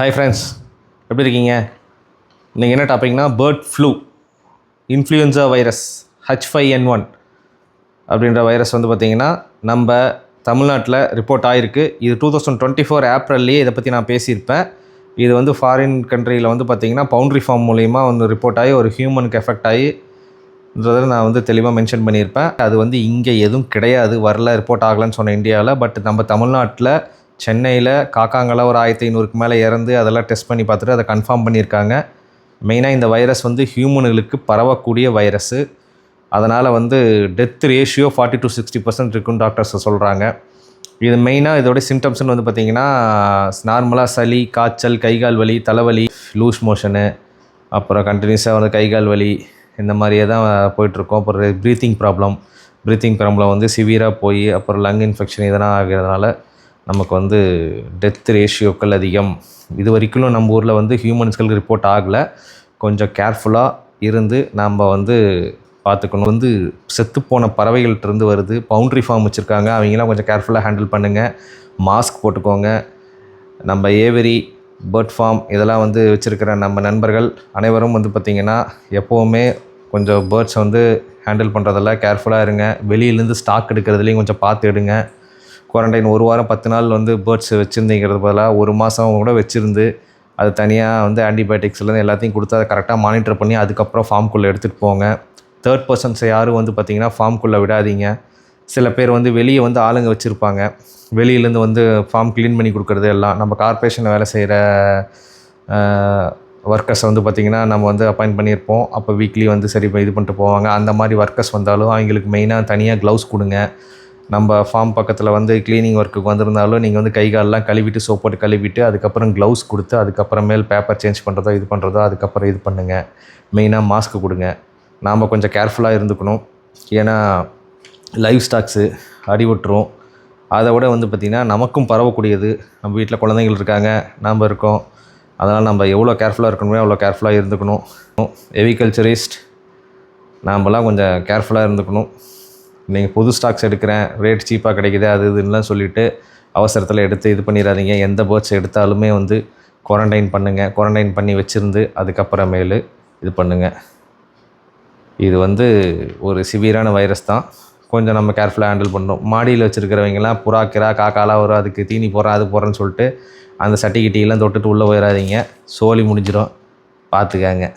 Hi friends, எப்படி இருக்கீங்க? இன்றைக்கி என்ன டாபிக்னா bird flu, influenza virus H5N1 அப்படின்ற வைரஸ் வந்து பார்த்திங்கன்னா நம்ம தமிழ்நாட்டில் ரிப்போர்ட் ஆகிருக்கு. இது 2024 ஏப்ரல்லையே இதை பற்றி நான் பேசியிருப்பேன். இது வந்து ஃபாரின் கண்ட்ரியில் வந்து பார்த்திங்கன்னா பவுண்ட்ரி ஃபார்ம் மூலிமா வந்து ரிப்போர்ட் ஆகி ஒரு ஹியூமனுக்கு எஃபெக்ட் ஆகின்றதை நான் வந்து தெளிவாக மென்ஷன் பண்ணியிருப்பேன். அது வந்து இங்கே எதுவும் கிடையாது, வரல, ரிப்போர்ட் ஆகலைன்னு சொன்ன இந்தியாவில். பட் நம்ம தமிழ்நாட்டில் சென்னையில் காக்காங்கெல்லாம் ஒரு 1500க்கு மேலே இறந்து அதெல்லாம் டெஸ்ட் பண்ணி பார்த்துட்டு அதை கன்ஃபார்ம் பண்ணியிருக்காங்க. மெயினாக இந்த வைரஸ் வந்து ஹியூமனுகளுக்கு பரவக்கூடிய வைரஸு. அதனால் வந்து டெத் ரேஷியோ 40 to 60% இருக்குன்னு டாக்டர்ஸ் சொல்கிறாங்க. இது மெயினாக இதோட சிம்டம்ஸ்னு வந்து பார்த்திங்கன்னா நார்மலாக சளி, காய்ச்சல், கைகால் வலி, தலைவலி, லூஸ் மோஷனு, அப்புறம் கண்டினியூஸாக வந்து கைகால் வலி, இந்த மாதிரியே தான் போயிட்டுருக்கோம். அப்புறம் ப்ரீத்திங் ப்ராப்ளம் வந்து சிவியராக போய் அப்புறம் லங் இன்ஃபெக்ஷன் இதெல்லாம் ஆகிறதுனால நமக்கு வந்து டெத் ரேஷியோக்கள் அதிகம். இது வரைக்கும் நம்ம ஊரில் வந்து ஹியூமன்ஸ்களுக்கு ரிப்போர்ட் ஆகலை. கொஞ்சம் கேர்ஃபுல்லாக இருந்து நம்ம வந்து பார்த்துக்கணும். வந்து செத்துப்போன பறவைகள்கிட்டருந்து வருது. பவுண்ட்ரி ஃபார்ம் வச்சுருக்காங்க, அவங்களாம் கொஞ்சம் கேர்ஃபுல்லாக ஹேண்டில் பண்ணுங்கள். மாஸ்க் போட்டுக்கோங்க. நம்ம ஏவரி, பேர்ட் ஃபார்ம் இதெல்லாம் வந்து வச்சுருக்கிற நம்ம நண்பர்கள் அனைவரும் வந்து பார்த்திங்கன்னா எப்போவுமே கொஞ்சம் பேர்ட்ஸை வந்து ஹேண்டில் பண்ணுறதெல்லாம் கேர்ஃபுல்லாக இருங்க. வெளியிலேருந்து ஸ்டாக் எடுக்கிறதுலையும் கொஞ்சம் பார்த்து எடுங்க. குவாரண்டைன் 1 வாரம் 10 நாள் வந்து பேர்ட்ஸ் வச்சுருந்தீங்கிறது பதிலாக 1 மாதம் கூட வச்சுருந்து அது தனியாக வந்து ஆன்டிபயோட்டிக்ஸ்லேருந்து எல்லாத்தையும் கொடுத்து அதை கரெக்டாக மானிட்டர் பண்ணி அதுக்கப்புறம் ஃபார்ம்குள்ளே எடுத்துகிட்டு போங்க. தேர்ட் பர்சன்ஸை யாரும் வந்து பார்த்திங்கன்னா ஃபார்ம்குள்ளே விடாதீங்க. சில பேர் வந்து வெளியே வந்து ஆளுங்க வச்சுருப்பாங்க, வெளியிலேருந்து வந்து ஃபார்ம் க்ளீன் பண்ணி கொடுக்குறது எல்லாம். நம்ம கார்ப்பரேஷனில் வேலை செய்கிற ஒர்க்கர்ஸ் வந்து பார்த்திங்கன்னா நம்ம வந்து அப்பாயிண்ட் பண்ணியிருப்போம். அப்போ வீக்லி வந்து சரி இது பண்ணிட்டு போவாங்க. அந்த மாதிரி ஒர்க்கர்ஸ் வந்தாலும் அவங்களுக்கு மெயினாக தனியாக க்ளவுஸ் கொடுங்க. நம்ம ஃபார்ம் பக்கத்தில் வந்து க்ளீனிங் ஒர்க்குக்கு வந்திருந்தாலும் நீங்கள் வந்து கை காலெலாம் கழுவிட்டு சோப் போட்டு கழுவிட்டு அதுக்கப்புறம் க்ளவுஸ் கொடுத்து அதுக்கப்புறமேல் பேப்பர் சேஞ்ச் பண்ணுறதோ இது பண்ணுறதோ அதுக்கப்புறம் இது பண்ணுங்கள். மெயினாக மாஸ்க் கொடுங்க. நாம் கொஞ்சம் கேர்ஃபுல்லாக இருந்துக்கணும். ஏன்னா லைவ் ஸ்டாக்ஸு அடிபட்டுரும். அதை விட வந்து பார்த்திங்கன்னா நமக்கும் பரவக்கூடியது. நம்ம வீட்டில் குழந்தைகள் இருக்காங்க, நாம் இருக்கோம். அதனால் நம்ம எவ்வளோ கேர்ஃபுல்லாக இருக்கணுமோ அவ்வளோ கேர்ஃபுல்லாக இருந்துக்கணும். எவிகல்ச்சரிஸ்ட் நாம்லாம் கொஞ்சம் கேர்ஃபுல்லாக இருந்துக்கணும். நீங்கள் புது ஸ்டாக்ஸ் எடுக்கிறேன், ரேட் சீப்பாக கிடைக்குது, அது இதுன்னெலாம் சொல்லிவிட்டு அவசரத்தில் எடுத்து இது பண்ணிடாதீங்க. எந்த பேர்ட்ஸ் எடுத்தாலுமே வந்து குவாரண்டைன் பண்ணுங்கள். குவாரண்டைன் பண்ணி வச்சுருந்து அதுக்கப்புறமேலு இது பண்ணுங்கள். இது வந்து ஒரு சிவியரான வைரஸ் தான். கொஞ்சம் நம்ம கேர்ஃபுல்லாக ஹேண்டில் பண்ணணும். மாடியில் வச்சுருக்கிறவங்கலாம் புறா, கிரா, காக்காலாம் வரும், அதுக்கு தீனி போடுறேன் அது போடுறேன்னு சொல்லிட்டு அந்த சட்டி கிட்டியெல்லாம் தொட்டுட்டு உள்ளே போயிடாதீங்க. சோலி முடிஞ்சிடும், பார்த்துக்கங்க.